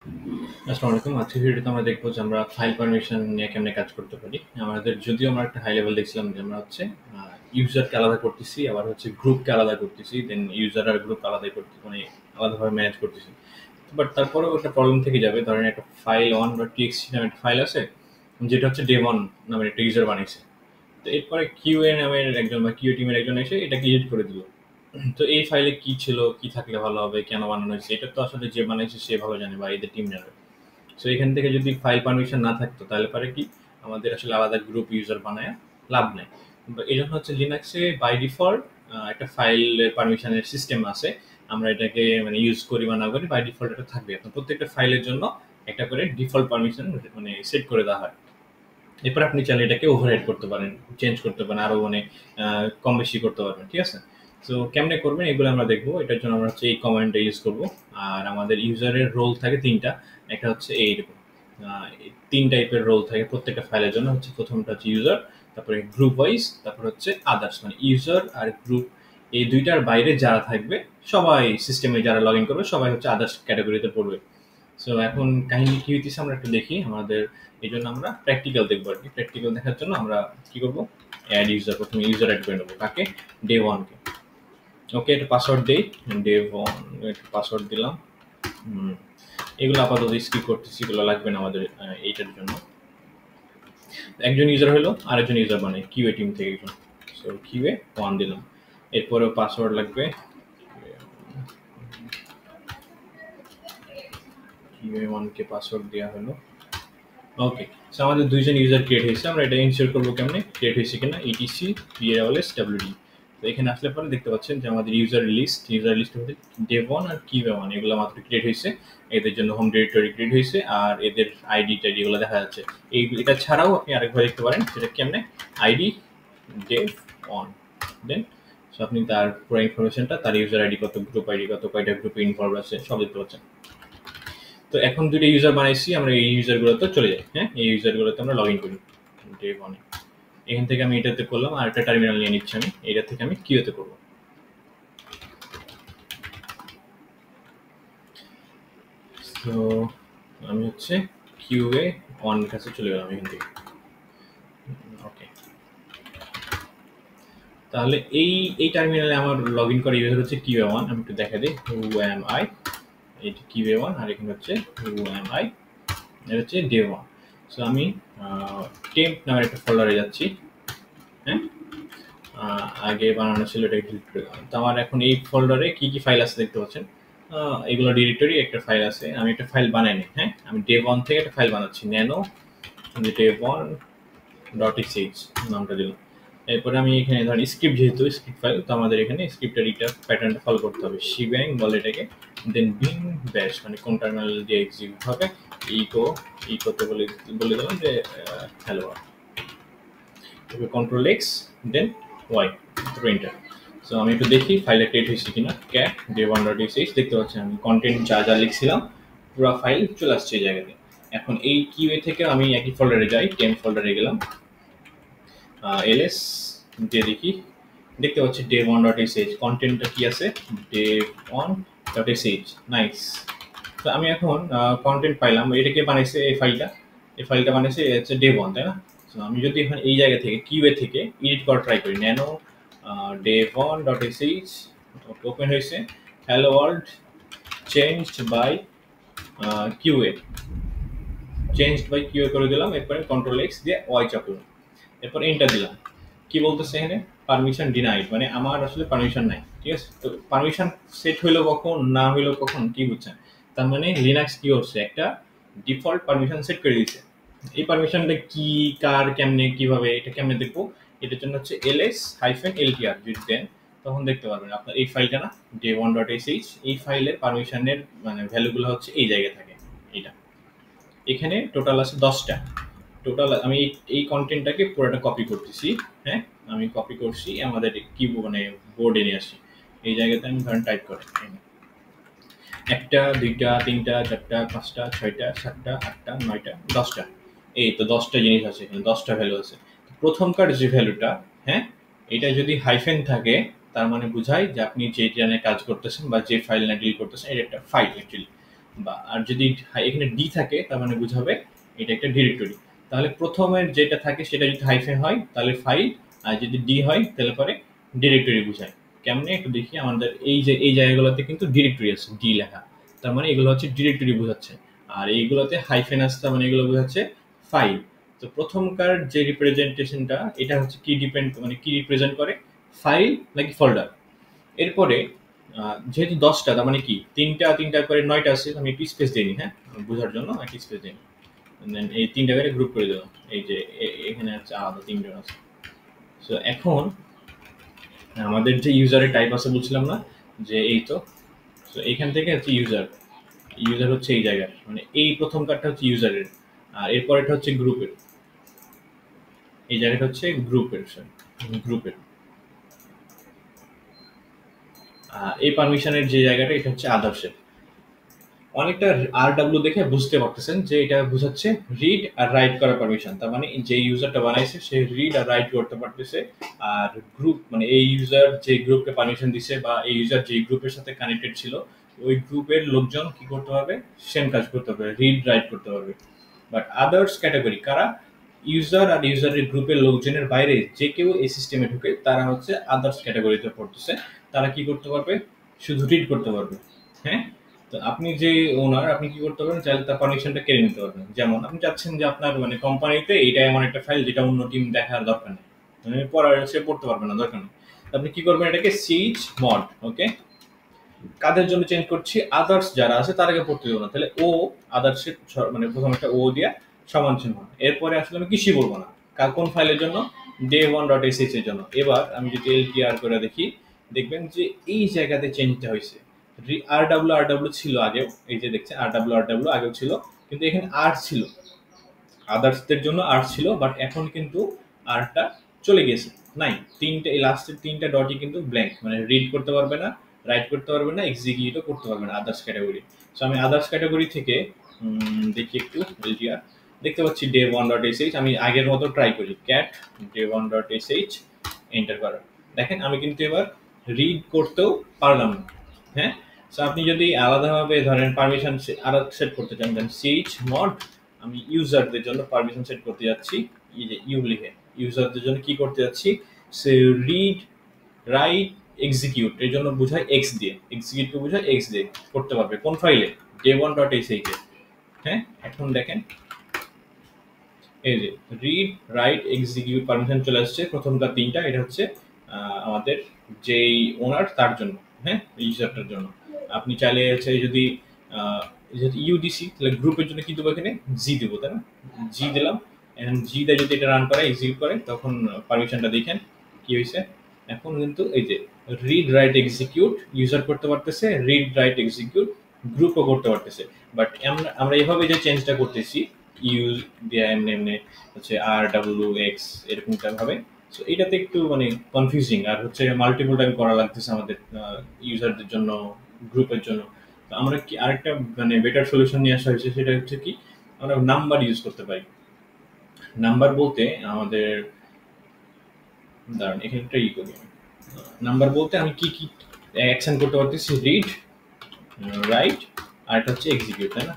আসসালামু আলাইকুম। আজকের ভিডিওতে আমরা দেখবো যে আমরা ফাইল পারমিশন নিয়ে কেমনে কাজ করতে পারি। যদিও আমরা একটা হাই লেভেল দেখছিলাম যে আমরা হচ্ছে ইউজারকে আলাদা করতেছি, আবার হচ্ছে গ্রুপকে আলাদা করতেছি, দেন ইউজার আর গ্রুপ আলাদা করতে মানে আলাদাভাবে ম্যানেজ করতেছি। বাট তারপরেও একটা প্রবলেম থেকে যাবে। ধরেন একটা ফাইল 1 বা txt নামের একটা ফাইল আছে, যেটা হচ্ছে ডেভ1 নামের একটা ইউজার বানাইছে। তো এরপরে কিউএ নামের একজন বা কিউএ টিমের একজন এসে এটাকে এডিট করে দিল। তো এই ফাইলে কি ছিল, কি থাকলে ভালো হবে, কেন বানানো হয়েছে, এটা তো আসলে যে বানাইছে সে ভালো জানে বা এদের টিম জানে। সো এখান থেকে যদি ফাইল পারমিশন না থাকতো তাহলে পারে কি আমাদের আসলে আলাদা গ্রুপ ইউজার বানায় লাভ নেই। এই জন্য হচ্ছে লিনাক্সে বাই ডিফল্ট একটা ফাইলের পারমিশনের সিস্টেম আছে। আমরা এটাকে মানে ইউজ করি বা না করি, বাই ডিফল্ট এটা থাকবে। আপনার প্রত্যেকটা ফাইলের জন্য একটা করে ডিফল্ট পারমিশন মানে সেট করে দেওয়া হয়। এরপর আপনি চাইলে এটাকে ওভাররাইড করতে পারেন, চেঞ্জ করতে পারেন, আরো মানে কম বেশি করতে পারবেন। ঠিক আছে? তো কেমনে করবেন এগুলো আমরা দেখবো। এটার জন্য আমরা হচ্ছে এই কমান্ডটা ইউজ করব। আর আমাদের ইউজারের রোল থাকে তিনটা। একটা হচ্ছে এইরকম তিন টাইপের রোল থাকে প্রত্যেকটা ফাইলের জন্য। হচ্ছে প্রথমটা হচ্ছে ইউজার, তারপরে গ্রুপ ওয়াইজ, তারপর হচ্ছে আদার্স। মানে ইউজার আর গ্রুপ এই দুইটার বাইরে যারা থাকবে সবাই, সিস্টেমে যারা লগ ইন করবে সবাই হচ্ছে আদার্স ক্যাটাগরিতে পড়বে। সো এখন কাহিনী কি হইতেছে আমরা একটু দেখি। আমাদের এই জন্য আমরা প্র্যাকটিক্যাল দেখবো আর কি। প্র্যাকটিক্যাল দেখার জন্য আমরা কি করবো, অ্যাড ইউজার, প্রথমে ইউজার অ্যাড করে নেবো কাকে, ডে1কে। ওকে, এটা পাসওয়ার্ড দেই, ডে1 একটা পাসওয়ার্ড দিলাম। এগুলো আপাতত স্কিপ করতেছি, এগুলো লাগবে না আমাদের এইটার জন্য। একজন ইউজার হলো, আরেকজন ইউজার বানাই কিউএ টিম থেকে একজন। সো কিউএ1 দিলাম। এরপরেও পাসওয়ার্ড লাগবে, কিউএ1কে পাসওয়ার্ড দেওয়া হলো। ওকে, সো আমাদের দুইজন ইউজার ক্রিয়েট হয়েছে। আমরা এটা ইনশিওর করবো কেমনে ক্রিয়েট হয়েছে কিনা, ইটিসি পিএলএস ডাব্লিউডি। তো এখানে আসলে পরে দেখতে পাচ্ছেন যে আমাদের ইউজার লিস্ট হচ্ছে ডেভ1 আর কিউএ1, এগুলো মাত্র ক্রিয়েট হয়েছে। এদের জন্য হোম ডিরেক্টরি ক্রিয়েট হয়েছে আর এদের আইডি টাইডি এগুলো দেখা যাচ্ছে। এটা ছাড়াও আপনি আরেকবার দেখতে পারেন, সেটা কেমনে, আইডি ডেভ1, দেন সো আপনি তার পুরো ইনফরমেশনটা, তার ইউজার আইডি কত, গ্রুপ আইডি কত, কয়টা গ্রুপে ইনভলভ আছে সব দেখতে পাচ্ছেন। তো এখন দুটো ইউজার বানাইছি, আমরা এই ইউজারগুলোতে চলে যাই। হ্যাঁ, এই ইউজারগুলোতে আমরা লগ ইন করি ডে1। এখান থেকে আমি এটাতে করলাম, আর একটা টার্মিনাল নিয়ে নিচ্ছি আমি। এটা থেকে আমি কিউতে করব। তো আমি হচ্ছে কিউএ1 এর কাছে চলে গেলাম এখান থেকে। ওকে, তাহলে এই টার্মিনালে আমার লগ ইন করা ইউজার হচ্ছে কিউএ1। আমি একটু দেখা দিই, হু এম আই, এটা কিউএ1, আর এখানে হচ্ছে হু এম আই, এটা হচ্ছে ডে1। সো আমি টেম্প নামের একটা ফোল্ডারে যাচ্ছি। হ্যাঁ, আগে বানানো ছিল, এটা ডিলিট করে দিলাম। তো আমার এখন এই ফোল্ডারে কি কি ফাইল আছে দেখতে পাচ্ছেন। এগুলো ডিরেক্টরি, একটা ফাইল আছে। আমি একটা ফাইল বানাইনি। হ্যাঁ, আমি ডে1 থেকে একটা ফাইল বানাচ্ছি, ন্যানো ডে1 ডট এসএইচ নামটা দিলাম। এরপরে আমি এখানে ধরেন স্ক্রিপ্ট, যেহেতু স্ক্রিপ্ট ফাইল, তো আমাদের এখানে স্ক্রিপ্টের এটা প্যাটার্নটা ফলো করতে হবে। শিব্যাং বলে এটাকে, দেন বিং ব্যাশ, মানে কোন টার্মিনাল দিয়ে এক্সিকিউট হবে, ইকোতে বলে বলে দিলাম যে হ্যালো, কন্ট্রোল এক্স, দেন ওয়াই, এন্টার। সো আমি একটু দেখি ফাইলে ক্রিয়েট হয়েছে কিনা। ক্যাট ডে1 ডট এসএইচ, দেখতে পাচ্ছেন আমি কন্টেন্ট যা যা লিখছিলাম পুরো ফাইল চলে আসছে এই জায়গাতে। এখন এই কিউএ থেকে আমি একই ফোল্ডারে যাই, টেম ফোল্ডারে গেলাম, এলএস দিয়ে দেখি, দেখতে পাচ্ছি ডে1 ডট এসএইচ, কন্টেন্টটা কি আছে, ডে1 ডট এসএইচ, নাইস। তো আমি এখন কন্টেন্ট পাইলাম। এটাকে বানাইছে এই ফাইলটা বানাইছে হচ্ছে ডে1, তাই না? তো আমি যদি এখন এই জায়গা থেকে কিউএ থেকে এডিট করা ট্রাই করি, nano day one dot SH, open হয়েছে, hello world changed by QA, করে দিলাম। এরপরে কন্ট্রোল এক্স দিয়ে ওয়াই চাপলাম, এরপর এন্টার দিলাম। কি বলতেছে এখানে, পারমিশন ডিনাইড, মানে আমার আসলে পারমিশন নাই। ঠিক আছে, তো পারমিশন সেট হইলো কখন, না হইলো কখন, কি বুঝছেন? তার মানে লিনাক্স কি করছে, একটা ডিফল্ট পারমিশন সেট করে দিয়েছে। এই পারমিশনটা কি, কার, কেমনে, কিভাবে, এটা কেমনে দেখবো, এটার জন্য হচ্ছে ls-ltr যদি দেন তখন দেখতে পারবেন আপনার এই ফাইলটা না, ডে1 ডট এসএইচ, এই ফাইলের পারমিশনের মানে ভ্যালুগুলো হচ্ছে এই জায়গায় থাকে। এটা এখানে টোটাল আছে 10টা। টোটাল আমি এই কন্টেন্টটাকে পুরোটা কপি করতেছি। হ্যাঁ, আমি কপি করছি, আমাদের কি মানে বোর্ডে নিয়ে আসি। এই জায়গাতে আমি ধরেন টাইপ করি 1টা 2টা 3টা 4টা 5টা 6টা 7টা 8টা 9টা 10টা। এই তো 10টা জিনিস আছে এখানে, 10টা ভ্যালু আছে। প্রথমকার যে ভ্যালুটা, হ্যাঁ, এটা যদি হাইফেন থাকে তার মানে বোঝায় যে আপনি যে জানে কাজ করতেছেন বা যে ফাইল না ডিল করতেছেন, এটা একটা ফাইল অ্যাকচুয়ালি। বা আর যদি এখানে ডি থাকে তার মানে বোঝাবে এটা একটা ডিরেক্টরি। তাহলে প্রথমের যেটা থাকে সেটা যদি হাইফেন হয় তাহলে ফাইল, আর যদি ডি হয় তাহলে পরে ডিরেক্টরি বোঝায়। কেমনে একটু দেখি, আমাদের এই যে এই জায়গাগুলোতে কিন্তু ডিরেক্টরি আছে ডি লেখা, তার মানে এগুলো হচ্ছে ডিরেক্টরি বোঝাচ্ছে। আর এইগুলোতে হাইফেন আছে তার মানে এগুলো বোঝাচ্ছে ফাইল। তো প্রথমকার যে রিপ্রেজেন্টেশনটা এটা হচ্ছে কি ডিপেন্ড মানে কি রিপ্রেজেন্ট করে, ফাইল নাকি ফোল্ডার। এরপরে যেহেতু 10টা তার মানে কি তিনটা তিনটা করে 9টা আছে, আমি একটু স্পেস দিইনি, হ্যাঁ বোঝার জন্য একটু স্পেস দিইনি। দেন এই তিনটা করে গ্রুপ করে দেবো, এই যে এখানে আছে আলাদা তিনজন আছে। সো এখন আমাদের যে ইউজারের টাইপ আছে বলছিলাম না, যে এই তো, সো এইখান থেকে হচ্ছে ইউজার, ইউজার হচ্ছে এই জায়গার, মানে এই প্রথম কার্ডটা হচ্ছে ইউজারের, আর এরপরেটা হচ্ছে গ্রুপের, এই জায়গাটা হচ্ছে গ্রুপের, গ্রুপের। এই পারমিশনের যে জায়গাটা এটা হচ্ছে আদার্সের। অনেকটা আর ডাব্লিউ দেখে বুঝতে পারতেছেন যে এটা বোঝাচ্ছে রিড আর রাইট করার পারমিশন, তার মানে যে ইউজারটা বানাইছে সে রিড আর রাইট করতে পারতেছে। আর গ্রুপ মানে এই ইউজার যে গ্রুপকে পারমিশন দিছে বা এই ইউজার যে গ্রুপের সাথে কানেক্টেড ছিল ওই গ্রুপের লোকজন কি করতে পারবে, সেম কাজ করতে পারবে, রিড রাইট করতে পারবে। বাট আদার্স ক্যাটাগরি কারা, ইউজার আর ইউজারের গ্রুপের লোকজনের বাইরে যে কেউ এই সিস্টেমে ঢুকে তারা হচ্ছে আদার্স ক্যাটাগরিতে পড়তেছে, তারা কি করতে পারবে, শুধু রিড করতে পারবে। হ্যাঁ, তো আপনি যে ওনার আপনি কি করতে পারবেন, চাইলে তার পারমিশনটা কেড়ে নিতে পারবেন। যেমন আপনি চাচ্ছেন যে আপনার মানে কোম্পানিতে এইটা এমন একটা ফাইল যেটা অন্য টিম দেখার দরকার নেই, মানে পড়ার সে পড়তে পারবে না, দরকার নেই। আপনি কি করবেন, এটাকে সিচ মড, ওকে, কাদের জন্য চেঞ্জ করছি, আদার্স যারা আছে তারাকে পড়তে দেবো না, তাহলে ও আদার্সের মানে প্রথম একটা ও দিয়া সমান চিহ্ন, এরপরে আসলে আমি কিছুই বলবো না। কোন ফাইলের জন্য, day1.sh এর জন্য। এবার আমি যদি ltr করে দেখি দেখবেন যে এই জায়গাতে চেঞ্জটা হয়েছে। আর ডাব্লিউ ছিল আগেও, এই যে দেখছেন আর ডাব্লিউ আগেও ছিল, কিন্তু এখানে আর ছিল, আদার্সদের জন্য আর ছিল, বাট এখন কিন্তু আরটা চলে গেছে, নাই, তিনটে এই লাস্টের তিনটা ডটই কিন্তু ব্ল্যাঙ্ক, মানে রিড করতে পারবে না, রাইট করতে পারবে না, এক্সিকিউটও করতে পারবে না আদার্স ক্যাটাগরি। সো আমি আদার্স ক্যাটাগরি থেকে দেখি একটু এলটিআর, দেখতে পাচ্ছি day1.sh, আমি আগের মতো ট্রাই করি ক্যাট day1.sh এন্টার করার, দেখেন আমি কিন্তু এবার রিড করতেও পারলাম না। হ্যাঁ, সো আপনি যদি আলাদাভাবে ধরেন পারমিশন আলাদা সেট করতে চান, দেন সিচ মড, আমি ইউজারদের জন্য পারমিশন সেট করতে যাচ্ছি, এই যে ইউ লিখে ইউজারদের জন্য কি করতে যাচ্ছি, সে রিড রাইট এক্সিকিউট এর জন্য বোঝায় এক্স দিয়ে, এক্সিকিউটকে বোঝায় এক্স দিয়ে করতে পারবে কোন ফাইলে, day1.sh তে। হ্যাঁ, এখন দেখেন এই যে রিড রাইট এক্সিকিউট পারমিশন চলে আসছে, প্রথমটা তিনটা, এটা হচ্ছে আমাদের যেই ওনার তার জন্য, হ্যাঁ ইউজারটার জন্য। আপনি চাইলে হচ্ছে যদি ইউডিসি তাহলে গ্রুপের জন্য কি দেবো, এখানে জি দেবো, তাই না, জি দিলাম। এখন জি দিয়ে যদি এটা রান করে এক্সিকিউট করে তখন পারমিশনটা দেখেন কি হয়েছে। এখন কিন্তু এই যে রিড রাইট এক্সিকিউট ইউজার করতে পারতেছে, রিড রাইট এক্সিকিউট গ্রুপও করতে পারতেছে। বাট আমরা এভাবে যে চেঞ্জটা করতেছি ইউজ দেয়া এমনি এমনি হচ্ছে আর ডাব্লিউ এক্স এরকমটা ভাবে, সো এটাতে একটু মানে কনফিউজিং, আর হচ্ছে মাল্টিপল টাইম করা লাগতেছে আমাদের ইউজারদের জন্য, গ্রুপের জন্য। তো আমরা কি আরেকটা মানে বেটার সলিউশন নিয়ে আসা হয়েছে, সেটা হচ্ছে কি আমরা নাম্বার ইউজ করতে পারি। নাম্বার বলতে আমাদের দাঁড়ান এখানে একটা ই করি, নাম্বার বলতে আমি কি কি অ্যাকশন করতে পারতেছি, রিড রাইট আর এটা হচ্ছে এক্সিকিউট, তাই না।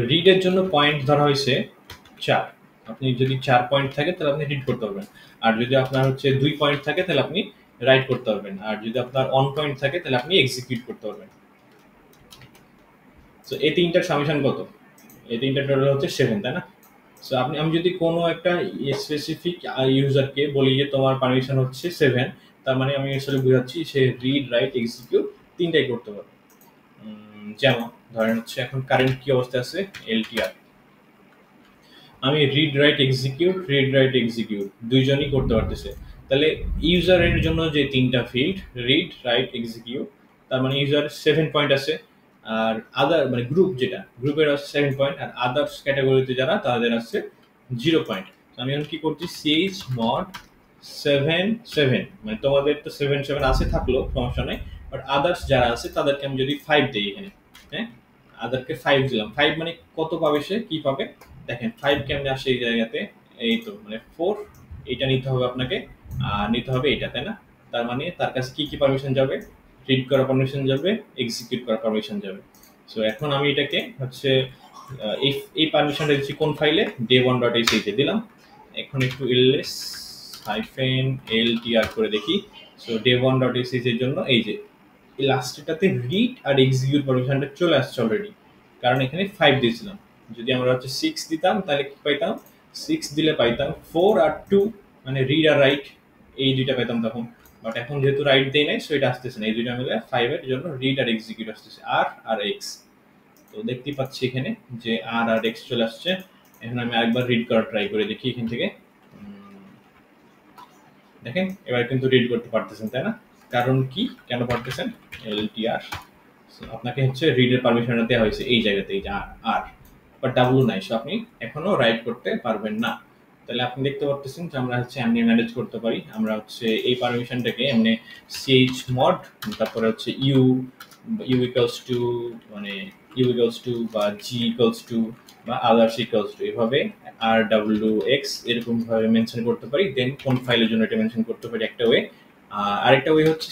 রিডের জন্য পয়েন্ট ধরা হয়েছে 4, আপনি যদি 4 পয়েন্ট থাকে তাহলে আপনি রিড করতে পারবেন, আর যদি আপনার হচ্ছে 2 পয়েন্ট থাকে তাহলে আপনি রাইট করতে পারবেন, আর যদি আপনার অন পয়েন্ট থাকে তাহলে আপনি এক্সিকিউট করতে পারবেন। সো এই তিনটার সামেশন কত, এই তিনটার টোটাল হচ্ছে 7, তাই না। সো আমি যদি কোনো একটা স্পেসিফিক ইউজারকে বলি যে তোমার পারমিশন হচ্ছে 7, তার মানে আমি আসলে বুঝাচ্ছি সে রিড রাইট এক্সিকিউট তিনটাই করতে পারবে। যেমন ধরেন হচ্ছে এখন কারেন্ট কি অবস্থা আছে, এলটিআর, আমি রিড রাইট এক্সিকিউট দুইজনই করতে পারতেছে, তাহলে ইউজারের জন্য যে তিনটা ফিল্ড রিড রাইট এক্সিকিউট, তার মানে ইউজার 7 পয়েন্ট আছে, আর আদার মানে গ্রুপ যেটা গ্রুপের আছে 7 পয়েন্ট, আর আদার্স ক্যাটাগরিতে যারা তাদের আছে 0 পয়েন্ট। আমি এখন কি করছি, সিএইচ মড 7 মানে তোমাদের তো 7 আছে থাকলো সমস্যা নাই, বাট আদার্স যারা আছে তাদেরকে আমি যদি 5 দিই এখানে, হ্যাঁ আদারকে 5 দিলাম, 5 মানে কত পাবে, সে কি পাবে দেখেন, 5 কেমনে আসে এই জায়গাতে, এই তো মানে 4, এটা নিতে হবে আপনাকে, আর নিতে হবে এটা, তাই না। তার মানে তার কাছে কি কি পারমিশন যাবে, রিড করার পারমিশন যাবে, এক্সিকিউট করার পারমিশন যাবে। সো এখন আমি এটাকে হচ্ছে এই পারমিশনটা দিচ্ছি কোন ফাইলে, day1.sh এ দিলাম। এখন একটু ls হাইফেন ltr করে দেখি। সো day1.sh এর জন্য এই যে এই লাস্টটাতে রিড আর এক্সিকিউট পারমিশনটা চলে আসছে অলরেডি, কারণ এখানে 5 দিয়েছিলাম। যদি আমরা হচ্ছে 6 দিতাম তাহলে কি পাইতাম, 6 দিলে পাইতাম 4 আর 2, মানে রিড আর রাইট, এই দুইটা পেতাম তখন। বাট এখন যেহেতু রাইট দেই নাই, সো এটা আসতেছে না। এই দুইটা মিলে 5 এর জন্য রিড আর এক্সিকিউট আসতেছে, আর আর এক্স। তো দেখতেই পাচ্ছি এখানে যে আর আর এক্স চলে আসছে। এখন আমি আরেকবার রিড করার ট্রাই করে দেখি এখান থেকে। দেখেন এবার কিন্তু রিড করতে পারতেছেন, তাই না? কারণ কি, কেন পারতেছেন? এলটিআর, আপনাকে হচ্ছে রিডের পারমিশনটা দেওয়া হয়েছে এই জায়গাতে, এই যে আর, বাট ডাব্লু নাই, সো আপনি এখনো রাইট করতে পারবেন না। তাহলে আপনি দেখতে পারতেছেন যে আমরা হচ্ছে এমনি ম্যানেজ করতে পারি। আমরা হচ্ছে এই পারমিশনটাকে এমনি chmod, তারপরে হচ্ছে ইউ ইকুয়ালস টু, মানে ইউ ইকুয়ালস টু বা জি ইকুয়ালস টু বা আদার্স ইকুয়ালস টু, এভাবে আর ডাব্লিউ এক্স এরকম ভাবে মেনশন করতে পারি। দেন কোন ফাইলের জন্য এটা মেনশন করতে পারি একটা ওয়ে। আরেকটা ওয়ে হচ্ছে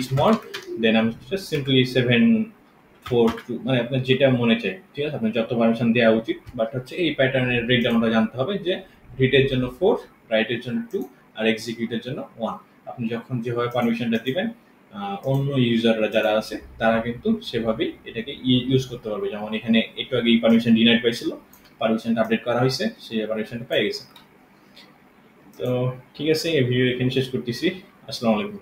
chmod, দেন আমি সিম্পলি 742, মানে আপনার যেটা মনে চাই, ঠিক আছে, আপনার যত পারমিশন দেওয়া উচিত। বাট হচ্ছে এই প্যাটার্নের রিড আমরা জানতে হবে যে রিডের জন্য 4, রাইটের জন্য 2 আর এক্সিকিউটের জন্য 1। আপনি যখন যেভাবে পারমিশনটা দিবেন, অন্য ইউজাররা যারা আছে তারা কিন্তু সেভাবেই এটাকে ইউজ করতে পারবে। যেমন এখানে একটু আগে এই পারমিশন ডিনাইড পাইছিল, পারমিশনটা আপডেট করা হয়েছে, সেই পারমিশনটা পেয়ে গেছে। তো ঠিক আছে, এই ভিডিও এখানে শেষ করতেছি। আসসালামু আলাইকুম।